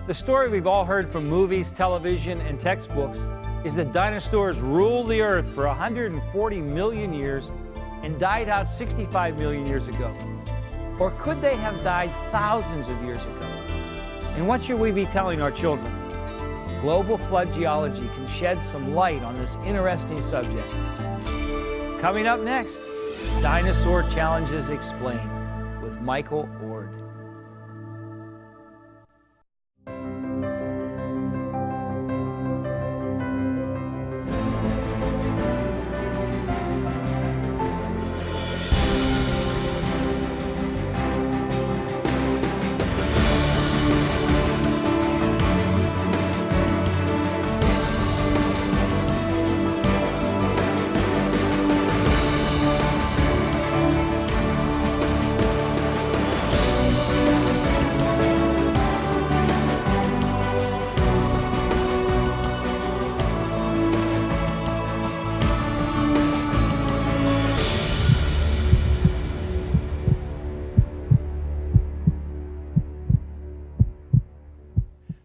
The story we've all heard from movies, television, and textbooks is that dinosaurs ruled the earth for 140 million years and died out 65 million years ago. Or could they have died thousands of years ago? And what should we be telling our children? Global flood geology can shed some light on this interesting subject. Coming up next, Dinosaur Challenges Explained with Michael Oard.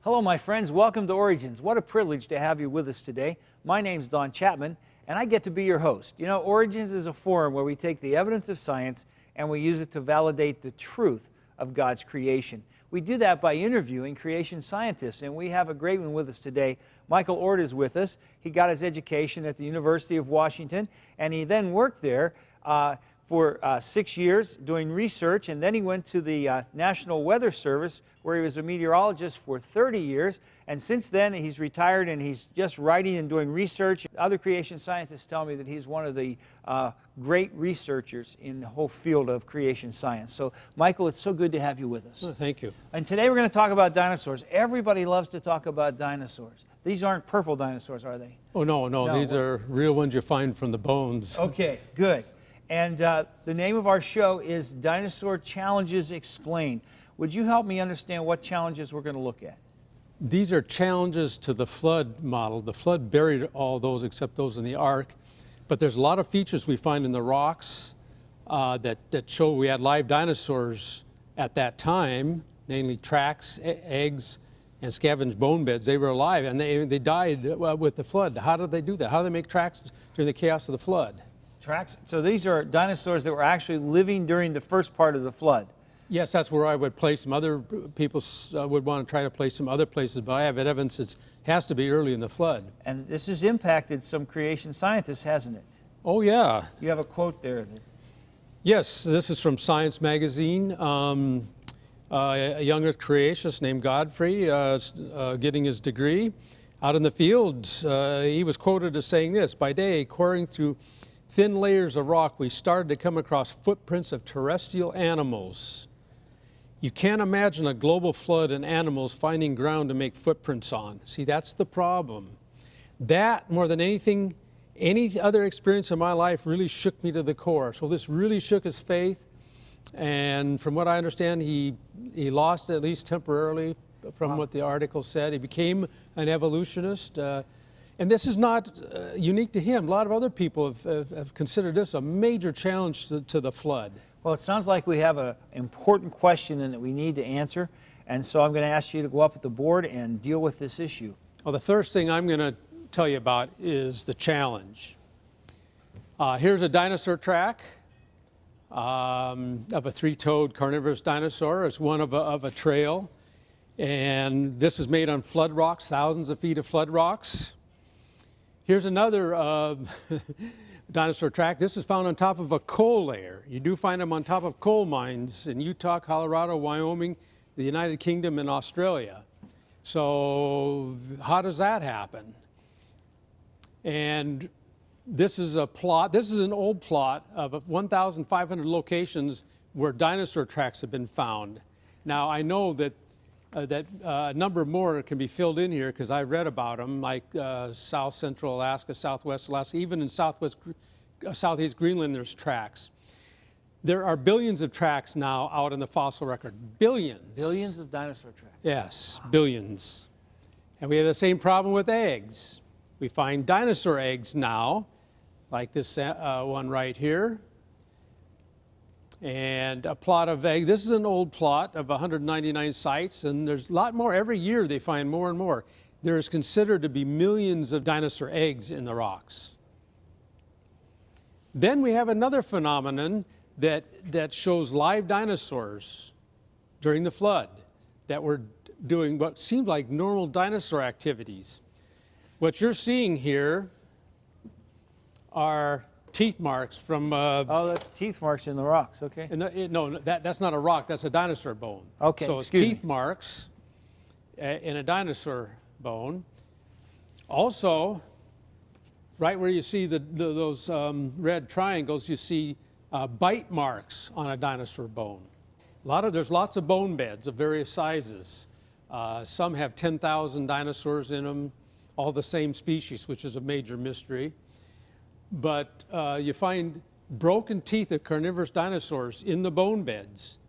Hello, my friends. Welcome to Origins. What a privilege to have you with us today. My name's Donn Chapman, and I get to be your host. You know, Origins is a forum where we take the evidence of science and we use it to validate the truth of God's creation. We do that by interviewing creation scientists, and we have a great one with us today. Michael Oard is with us. He got his education at the University of Washington, and he then worked there for 6 years doing research, and then he went to the National Weather Service, where he was a meteorologist for 30 years, and since then he's retired and he's just writing and doing research. Other creation scientists tell me that he's one of the great researchers in the whole field of creation science. So, Michael, it's so good to have you with us. Oh, thank you. And today we're going to talk about dinosaurs. Everybody loves to talk about dinosaurs. These aren't purple dinosaurs, are they? Oh, no, these are real ones you find from the bones. Okay, good. And the name of our show is Dinosaur Challenges Explained. Would you help me understand what challenges we're going to look at? These are challenges to the flood model. The flood buried all those except those in the ark. But there's a lot of features we find in the rocks that show we had live dinosaurs at that time, namely tracks, eggs, and scavenged bone beds. They were alive, and they died with the flood. How did they do that? How did they make tracks during the chaos of the flood? Tracks? So these are dinosaurs that were actually living during the first part of the flood. Yes, that's where I would place them. Other people would want to try to place them other places, but I have evidence it has to be early in the flood. And this has impacted some creation scientists, hasn't it? Oh, yeah. You have a quote there. Yes, this is from Science Magazine. A young earth creationist named Godfrey, getting his degree. Out in the fields, he was quoted as saying this: "By day, coring through thin layers of rock, we started to come across footprints of terrestrial animals. You can't imagine a global flood and animals finding ground to make footprints on." See, that's the problem. That, more than anything, any other experience in my life really shook me to the core. So this really shook his faith. And from what I understand, he lost, at least temporarily, from what the article said. He became an evolutionist. And this is not unique to him. A lot of other people have considered this a major challenge to the flood. Well, it sounds like we have an important question and that we need to answer. And so I'm going to ask you to go up at the board and deal with this issue. Well, the first thing I'm going to tell you about is the challenge. Here's a dinosaur track of a three-toed carnivorous dinosaur. It's one of a trail. And this is made on flood rocks, thousands of feet of flood rocks. Here's another dinosaur track. This is found on top of a coal layer. You do find them on top of coal mines in Utah, Colorado, Wyoming, the United Kingdom, and Australia. So how does that happen? And this is a plot. This is an old plot of 1,500 locations where dinosaur tracks have been found. Now, I know that a number more can be filled in here because I read about them, like South Central Alaska, Southwest Alaska, even in Southeast Greenland there's tracks. There are billions of tracks now out in the fossil record. Billions. Billions of dinosaur tracks. Yes, billions. And we have the same problem with eggs. We find dinosaur eggs now, like this one right here. and a plot of eggs. This is an old plot of 199 sites, and there's a lot more. Every year they find more and more. There is considered to be millions of dinosaur eggs in the rocks. Then we have another phenomenon that shows live dinosaurs during the flood that were doing what seemed like normal dinosaur activities. What you're seeing here are teeth marks from... oh, that's teeth marks in the rocks, okay. No, that's not a rock, that's a dinosaur bone. Okay, so it's teeth marks in a dinosaur bone. Also, right where you see those red triangles, you see bite marks on a dinosaur bone. There's lots of bone beds of various sizes. Some have 10,000 dinosaurs in them, all the same species, which is a major mystery. But you find broken teeth of carnivorous dinosaurs in the bone beds.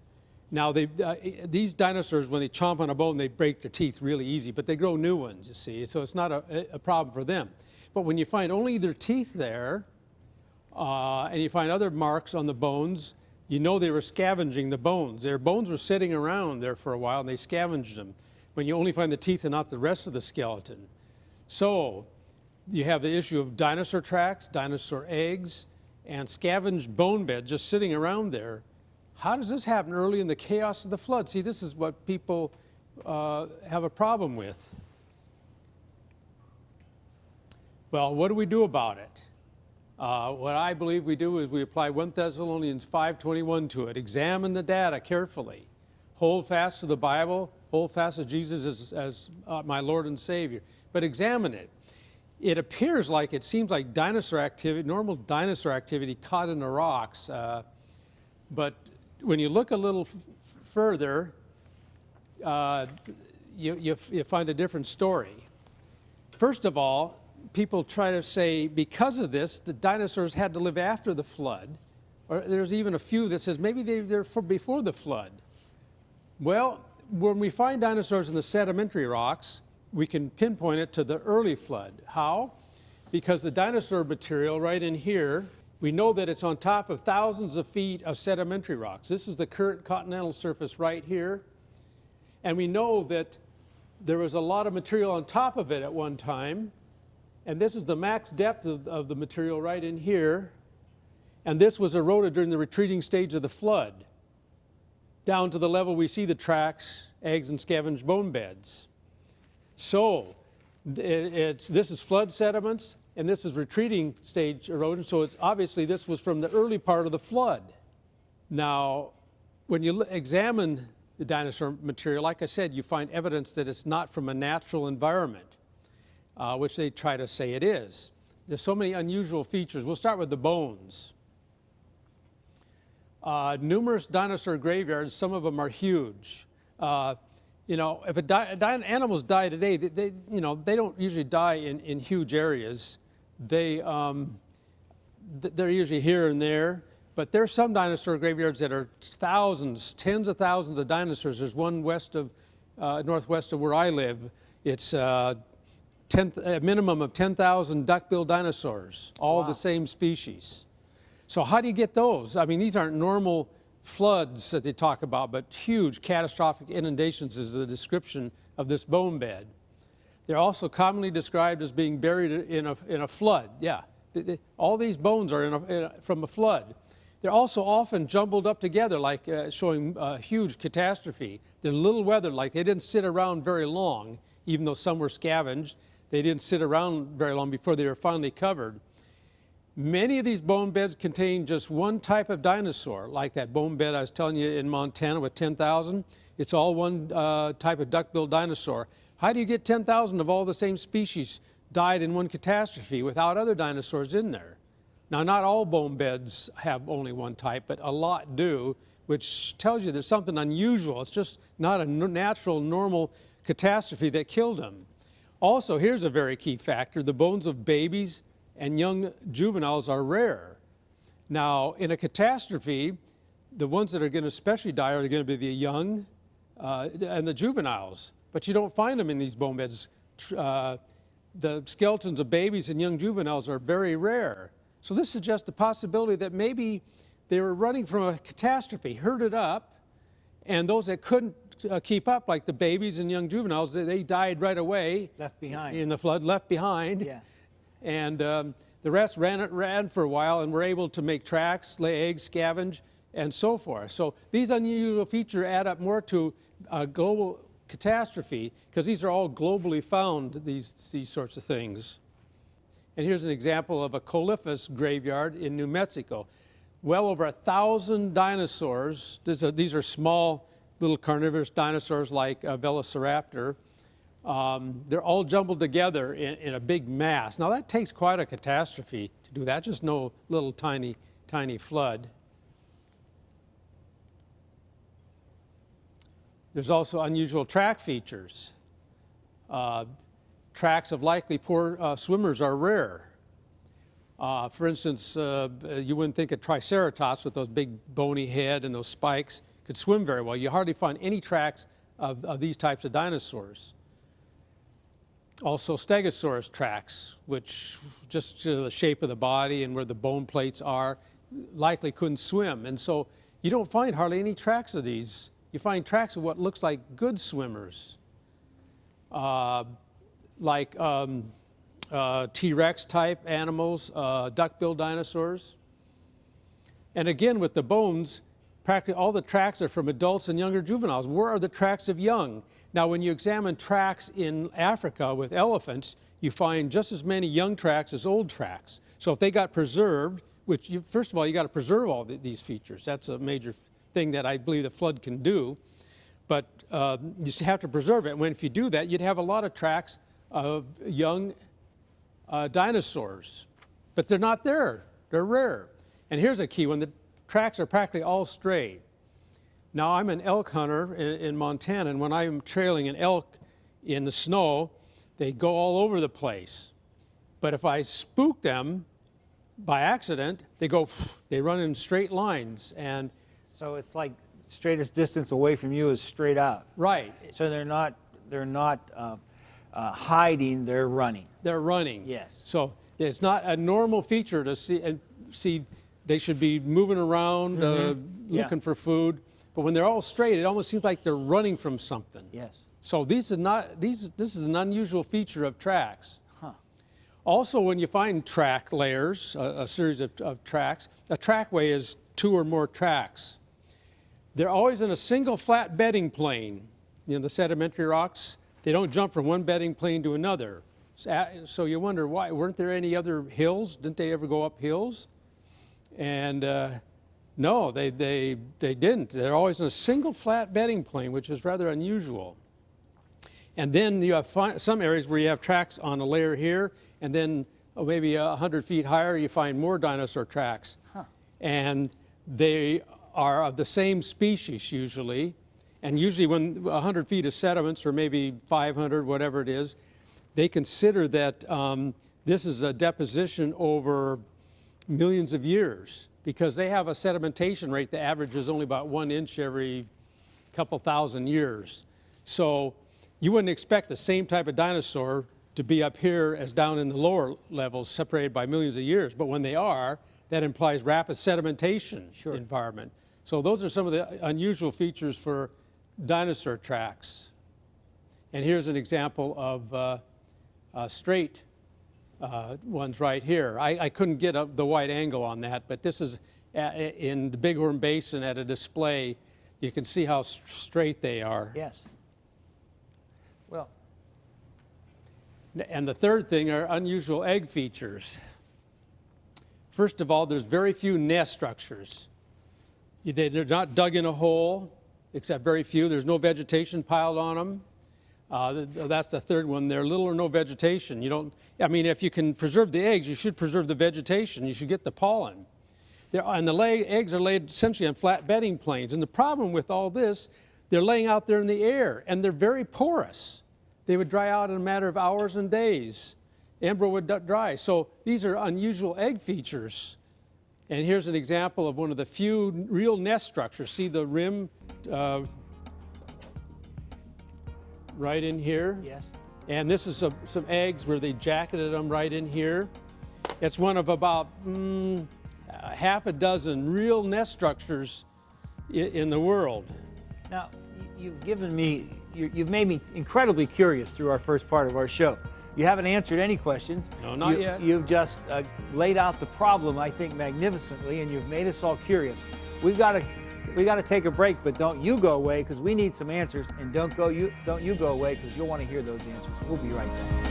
Now, these dinosaurs, when they chomp on a bone, they break their teeth really easy, but they grow new ones, you see, so it's not a problem for them. But when you find only their teeth there, and you find other marks on the bones, you know they were scavenging the bones. Their bones were sitting around there for a while, and they scavenged them. When you only find the teeth and not the rest of the skeleton. So you have the issue of dinosaur tracks, dinosaur eggs, and scavenged bone beds just sitting around there. How does this happen early in the chaos of the flood? See, this is what people have a problem with. Well, what do we do about it? What I believe we do is we apply 1 Thessalonians 5:21 to it. Examine the data carefully. Hold fast to the Bible. Hold fast to Jesus as my Lord and Savior. But examine it. It appears like, it seems like dinosaur activity, normal dinosaur activity caught in the rocks. But when you look a little further, you find a different story. First of all, people try to say because of this, the dinosaurs had to live after the flood. Or there's even a few that says maybe they're before the flood. Well, when we find dinosaurs in the sedimentary rocks, we can pinpoint it to the early flood. How? Because the dinosaur material right in here, we know that it's on top of thousands of feet of sedimentary rocks. This is the current continental surface right here. And we know that there was a lot of material on top of it at one time. And this is the max depth of the material right in here. And this was eroded during the retreating stage of the flood, down to the level we see the tracks, eggs, and scavenged bone beds. So this is flood sediments, and this is retreating stage erosion, so it's obviously this was from the early part of the flood. Now, when you examine the dinosaur material, like I said, you find evidence that it's not from a natural environment, which they try to say it is. There's so many unusual features. We'll start with the bones. Numerous dinosaur graveyards, some of them are huge. You know, if animals die today, they don't usually die in huge areas. They're usually here and there. But there's some dinosaur graveyards that are thousands, tens of thousands of dinosaurs. There's one northwest of where I live. It's a minimum of 10,000 duck-billed dinosaurs, all the same species. So how do you get those? I mean, these aren't normal floods that they talk about, but huge catastrophic inundations is the description of this bone bed. They're also commonly described as being buried in a flood. Yeah, all these bones are from a flood. They're also often jumbled up together, like showing a huge catastrophe. They're little weathered, like they didn't sit around very long, even though some were scavenged. They didn't sit around very long before they were finally covered. Many of these bone beds contain just one type of dinosaur, like that bone bed I was telling you in Montana with 10,000. It's all one type of duck-billed dinosaur. How do you get 10,000 of all the same species died in one catastrophe without other dinosaurs in there? Now, not all bone beds have only one type, but a lot do, which tells you there's something unusual. It's just not a natural, normal catastrophe that killed them. Also, here's a very key factor. The bones of babies and young juveniles are rare. Now, in a catastrophe, the ones that are going to especially die are going to be the young and the juveniles. But you don't find them in these bone beds. The skeletons of babies and young juveniles are very rare. So this suggests the possibility that maybe they were running from a catastrophe, herded up, and those that couldn't keep up, like the babies and young juveniles, they died right away. Left behind. In the flood, left behind. Yeah. And the rest ran for a while and were able to make tracks, lay eggs, scavenge, and so forth. So these unusual features add up more to a global catastrophe, because these are all globally found, these sorts of things. And here's an example of a coliphus graveyard in New Mexico. Well over 1,000 dinosaurs. These are small little carnivorous dinosaurs like Velociraptor. They're all jumbled together in a big mass. Now that takes quite a catastrophe to do that, just no little tiny flood. There's also unusual track features. Tracks of likely poor swimmers are rare. For instance, you wouldn't think a triceratops with those big bony head and those spikes could swim very well. You hardly find any tracks of these types of dinosaurs. Also Stegosaurus tracks, which just to the shape of the body and where the bone plates are, likely couldn't swim. And so you don't find hardly any tracks of these. You find tracks of what looks like good swimmers, like T-Rex type animals, duck-billed dinosaurs. And again, with the bones, practically all the tracks are from adults and younger juveniles. Where are the tracks of young? Now, when you examine tracks in Africa with elephants, you find just as many young tracks as old tracks. So if they got preserved, which first of all, you got to preserve all these features. That's a major thing that I believe the flood can do. But you have to preserve it. If you do that, you'd have a lot of tracks of young dinosaurs. But they're not there. They're rare. And here's a key one. The tracks are practically all straight. Now, I'm an elk hunter in Montana, and when I'm trailing an elk in the snow, they go all over the place. But if I spook them by accident, they run in straight lines. And so it's like straightest distance away from you is straight out. Right. So they're not hiding, they're running. They're running. Yes. So it's not a normal feature to see. And see, they should be moving around, looking for food. But when they're all straight, it almost seems like they're running from something. Yes. So this is an unusual feature of tracks. Huh. Also, when you find track layers, a series of tracks, a trackway is 2 or more tracks. They're always in a single flat bedding plane. You know, the sedimentary rocks, they don't jump from one bedding plane to another. So you wonder why. Weren't there any other hills? Didn't they ever go up hills? And no, they didn't. They're always in a single flat bedding plane, which is rather unusual. And then you have some areas where you have tracks on a layer here, and then maybe 100 feet higher, you find more dinosaur tracks. Huh. And they are of the same species usually. And usually when 100 feet of sediments, or maybe 500, whatever it is, they consider that this is a deposition over millions of years, because they have a sedimentation rate that averages only about 1 inch every couple thousand years. So you wouldn't expect the same type of dinosaur to be up here as down in the lower levels, separated by millions of years. But when they are, that implies rapid sedimentation environment. So those are some of the unusual features for dinosaur tracks. And here's an example of straight ones right here. I couldn't get the wide angle on that, but this is in the Bighorn Basin at a display. You can see how straight they are. Yes. Well. And the third thing are unusual egg features. First of all, there's very few nest structures. They're not dug in a hole, except very few. There's no vegetation piled on them. That's the third one. There's little or no vegetation. If you can preserve the eggs, you should preserve the vegetation. You should get the pollen. And the eggs are laid essentially on flat bedding planes. And the problem with all this, they're laying out there in the air, and they're very porous. They would dry out in a matter of hours and days. Embryo would dry. So these are unusual egg features. And here's an example of one of the few real nest structures. See the rim right in here? Yes. And this is some eggs where they jacketed them right in here. It's one of about half a dozen real nest structures in the world. Now, you've made me incredibly curious through our first part of our show. You haven't answered any questions. No, not yet. You've just laid out the problem, I think, magnificently, and you've made us all curious. We got to take a break, but don't you go away, because we need some answers, and don't you go away, because you'll want to hear those answers. We'll be right back.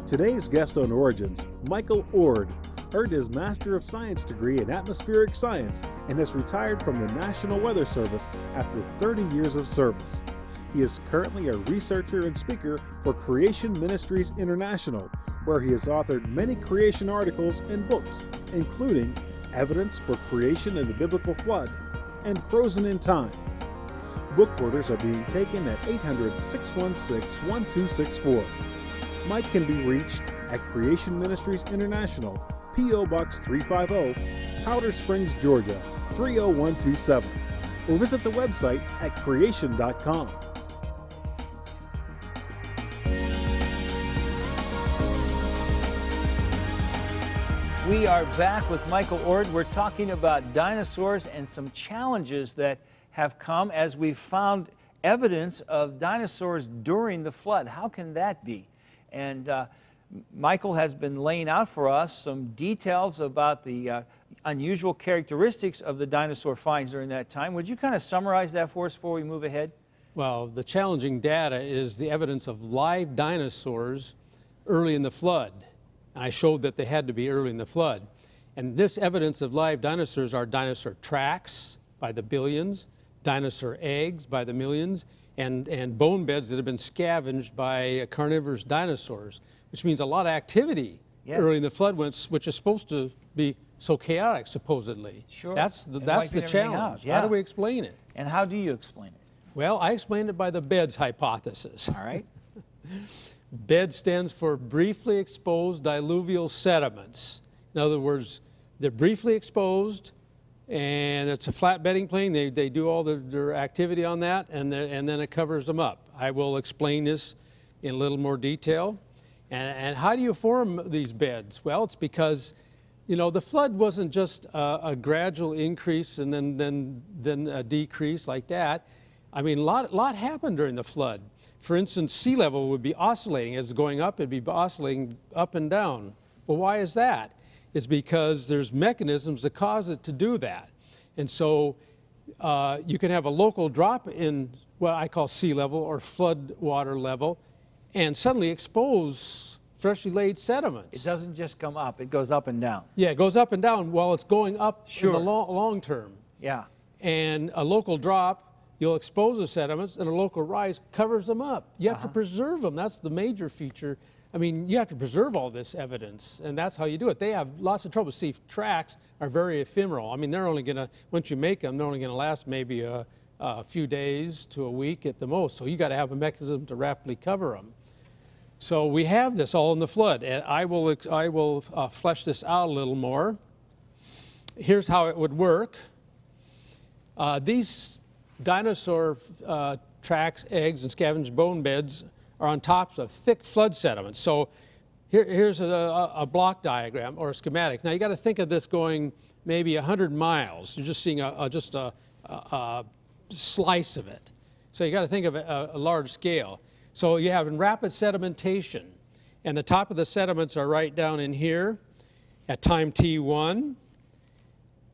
Today's guest on Origins, Michael Oard, earned his Master of Science degree in Atmospheric Science and has retired from the National Weather Service after 30 years of service. He is currently a researcher and speaker for Creation Ministries International, where he has authored many creation articles and books, including Evidence for Creation in the Biblical Flood and Frozen in Time. Book orders are being taken at 800-616-1264. Mike can be reached at Creation Ministries International, P.O. Box 350, Powder Springs, Georgia 30127, or visit the website at creation.com. We are back with Michael Oard. We're talking about dinosaurs and some challenges that have come as we've found evidence of dinosaurs during the flood. How can that be? And Michael has been laying out for us some details about the unusual characteristics of the dinosaur finds during that time. Would you kind of summarize that for us before we move ahead? Well, the challenging data is the evidence of live dinosaurs early in the flood. I showed that they had to be early in the flood. And this evidence of live dinosaurs are dinosaur tracks by the billions, dinosaur eggs by the millions, and bone beds that have been scavenged by carnivorous dinosaurs, which means a lot of activity early in the flood, which is supposed to be so chaotic, supposedly. Sure. That's the challenge. How do we explain it? And how do you explain it? Well, I explained it by the beds hypothesis. All right. BED stands for briefly exposed diluvial sediments. In other words, they're briefly exposed, and it's a flat bedding plane. They do all their activity on that, and then it covers them up. I will explain this in a little more detail. And how do you form these beds? Well, it's because, you know, the flood wasn't just a gradual increase and then a decrease like that. I mean, a lot happened during the flood. For instance, sea level would be oscillating. As it's going up, it'd be oscillating up and down. Well, why is that? It's because there's mechanisms that cause it to do that. And so you can have a local drop in what I call sea level or flood water level and suddenly expose freshly laid sediments. It doesn't just come up, it goes up and down. Yeah, it goes up and down while it's going up in the long term. Yeah. And a local drop, you'll expose the sediments, and a local rise covers them up. You have to preserve them. That's the major feature. I mean, you have to preserve all this evidence, and that's how you do it. They have lots of trouble. See, tracks are very ephemeral. I mean, they're only going to, once you make them, they're only going to last maybe a few days to a week at the most. So you got to have a mechanism to rapidly cover them. So we have this all in the flood, and I will flesh this out a little more. Here's how it would work. These dinosaur tracks, eggs, and scavenged bone beds are on tops of thick flood sediments. So here's a block diagram or a schematic. Now you got to think of this going maybe 100 miles. You're just seeing just a slice of it. So you got to think of a large scale. So you have rapid sedimentation, and the top of the sediments are right down in here at time T1.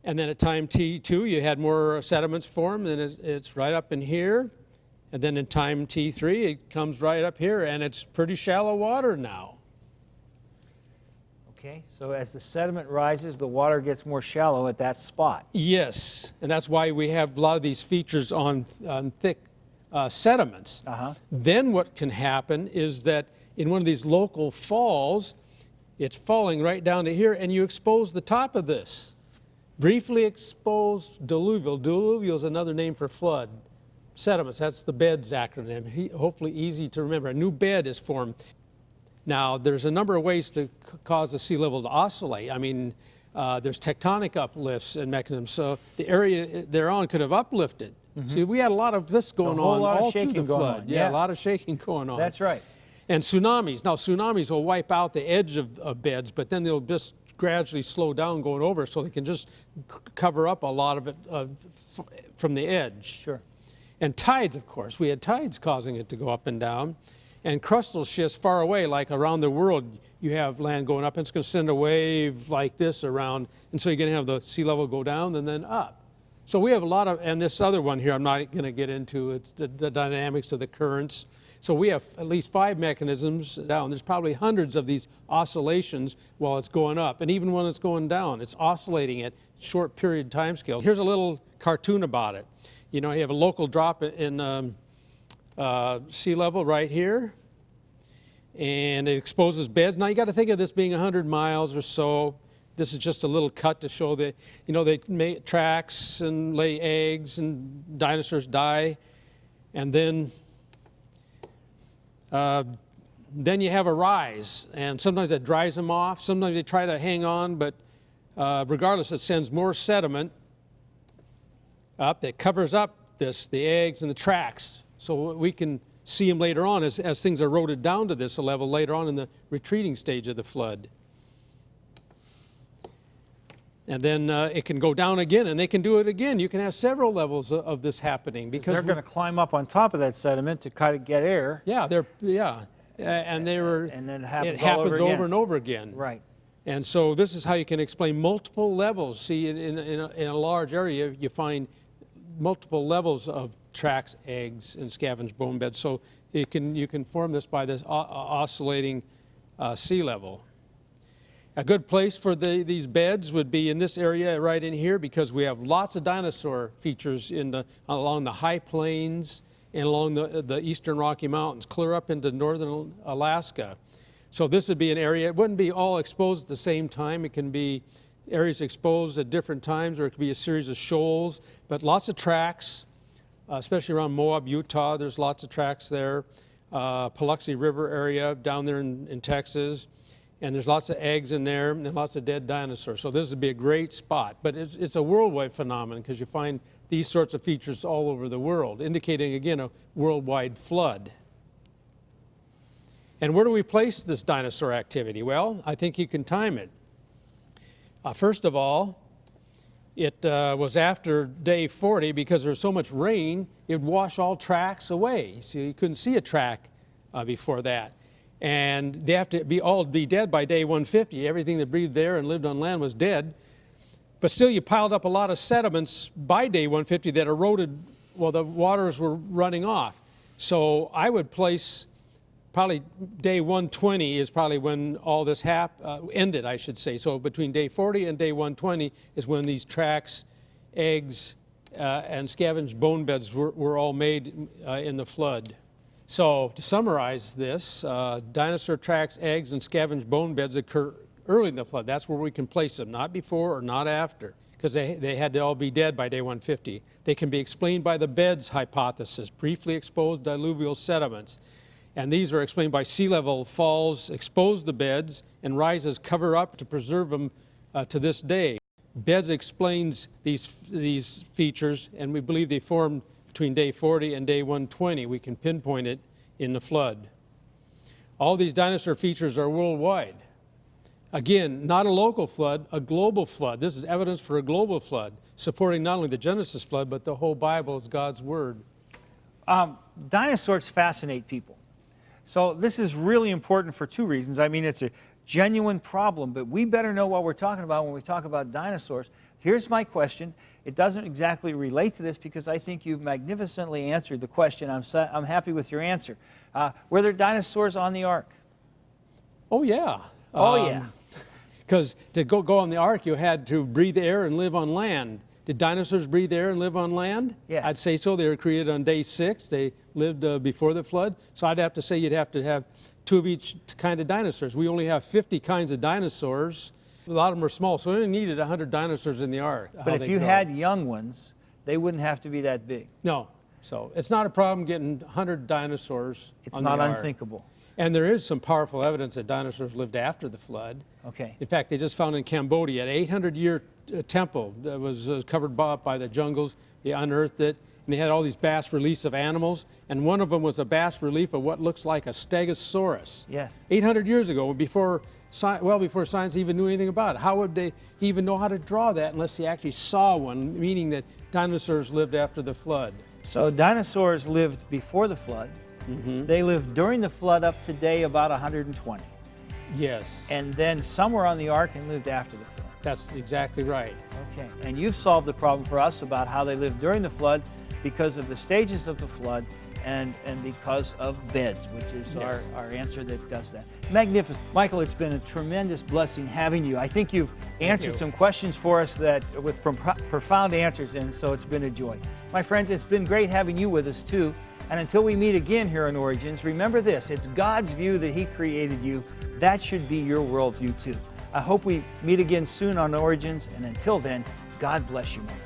And then at time T2, you had more sediments formed, and it's right up in here. And then in time T3, it comes right up here, and it's pretty shallow water now. Okay, so as the sediment rises, the water gets more shallow at that spot. Yes, and that's why we have a lot of these features on thick sediments. Then what can happen is that in one of these local falls, it's falling right down to here, and you expose the top of this. Briefly exposed diluvial. Diluvial is another name for flood. Sediments, that's the BEDS acronym. Hopefully easy to remember. A new bed is formed. Now, there's a number of ways to cause the sea level to oscillate. I mean, there's tectonic uplifts and mechanisms, so the area they're on could have uplifted. See, we had a lot of this going on all through the flood. Yeah, a lot of shaking going on. That's right. And tsunamis. Now, tsunamis will wipe out the edge of beds, but then they'll just gradually slow down going over, so they can just cover up a lot of it from the edge. Sure. And tides, of course. We had tides causing it to go up and down. And crustal shifts far away, like around the world, you have land going up, and it's going to send a wave like this around, and so you're going to have the sea level go down and then up. So we have a lot of, and this other one here I'm not going to get into, it's the dynamics of the currents. So we have at least 5 mechanisms down. There's probably hundreds of these oscillations while it's going up. And even when it's going down, it's oscillating at short period time scales. Here's a little cartoon about it. You know, you have a local drop in sea level right here, and it exposes beds. Now you got to think of this being 100 miles or so. This is just a little cut to show that, you know, they make tracks and lay eggs and dinosaurs die, and then you have a rise, and sometimes that dries them off. Sometimes they try to hang on, but regardless, it sends more sediment up that covers up the eggs and the tracks, so we can see them later on as things are eroded down to this level later on in the retreating stage of the flood. And then it can go down again, and they can do it again. You can have several levels of this happening because they're going to climb up on top of that sediment to kind of get air. Yeah, and then it happens over and over again. Right. And so this is how you can explain multiple levels. See, in a large area, you find multiple levels of tracks, eggs, and scavenged bone beds. So you can form this by this oscillating sea level. A good place for these beds would be in this area right in here, because we have lots of dinosaur features along the high plains and along the eastern Rocky Mountains, clear up into northern Alaska. So this would be an area, it wouldn't be all exposed at the same time. It can be areas exposed at different times, or it could be a series of shoals, but lots of tracks, especially around Moab, Utah. There's lots of tracks there. Paluxy River area down there in Texas. And there's lots of eggs in there and lots of dead dinosaurs. So this would be a great spot. But it's a worldwide phenomenon, because you find these sorts of features all over the world, indicating, again, a worldwide flood. And where do we place this dinosaur activity? Well, I think you can time it. First of all, it was after day 40, because there was so much rain, it would wash all tracks away. So you couldn't see a track before that. And they have to all be dead by day 150. Everything that breathed there and lived on land was dead. But still, you piled up a lot of sediments by day 150 that eroded while the waters were running off. So I would place probably day 120 is probably when all this ended, I should say. So between day 40 and day 120 is when these tracks, eggs, and scavenged bone beds were all made in the flood. So to summarize this, dinosaur tracks, eggs, and scavenged bone beds occur early in the flood. That's where we can place them, not before or not after, because they had to all be dead by day 150. They can be explained by the beds hypothesis, briefly exposed diluvial sediments. And these are explained by sea level falls, expose the beds, and rises cover up to preserve them to this day. Beds explains these features, and we believe they formed between day 40 and day 120. We can pinpoint it in the flood. All these dinosaur features are worldwide. Again, not a local flood, a global flood. This is evidence for a global flood, supporting not only the Genesis flood, but the whole Bible as God's Word. Dinosaurs fascinate people. So this is really important for 2 reasons. I mean, it's a genuine problem, but we better know what we're talking about when we talk about dinosaurs. Here's my question. It doesn't exactly relate to this, because I think you've magnificently answered the question. I'm happy with your answer. Were there dinosaurs on the ark? Oh, yeah. Oh, yeah. Because to go on the ark, you had to breathe air and live on land. Did dinosaurs breathe air and live on land? Yes. I'd say so. They were created on day 6. They lived before the flood. So I'd have to say you'd have to have 2 of each kind of dinosaurs. We only have 50 kinds of dinosaurs. A lot of them are small, so we only needed 100 dinosaurs in the ark. But if you had young ones, they wouldn't have to be that big. No. So it's not a problem getting 100 dinosaurs on the ark. It's not unthinkable. And there is some powerful evidence that dinosaurs lived after the flood. Okay. In fact, they just found in Cambodia an 800-year temple that was covered by the jungles. They unearthed it, and they had all these bas reliefs of animals, and one of them was a bas relief of what looks like a stegosaurus. Yes. 800 years ago, before science even knew anything about it. How would they even know how to draw that unless they actually saw one, meaning that dinosaurs lived after the flood? So dinosaurs lived before the flood. They lived during the flood up to day about 120. Yes. And then some were on the ark and lived after the flood. That's exactly right. Okay. And you've solved the problem for us about how they lived during the flood because of the stages of the flood and because of beds, which is Yes. our answer that does that. Magnificent. Michael, it's been a tremendous blessing having you. I think you've answered some questions for us that with profound answers, and so it's been a joy. My friends, it's been great having you with us too. And until we meet again here on Origins, remember this, it's God's view that He created you. That should be your worldview too. I hope we meet again soon on Origins, and until then, God bless you, my friend.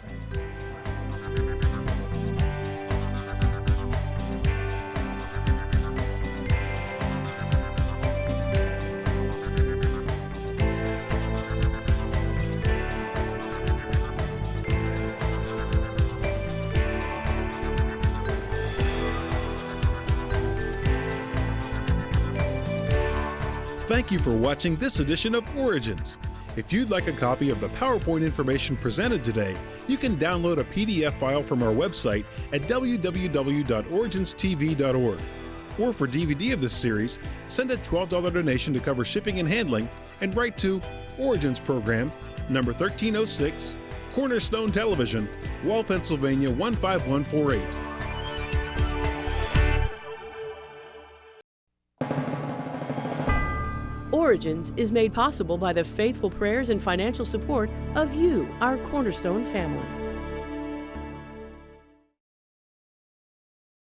Thank you for watching this edition of Origins. If you'd like a copy of the PowerPoint information presented today, you can download a PDF file from our website at www.originstv.org. Or for DVD of this series, send a $12 donation to cover shipping and handling and write to Origins Program, number 1306, Cornerstone Television, Wall, Pennsylvania 15148. Origins is made possible by the faithful prayers and financial support of you, our Cornerstone family.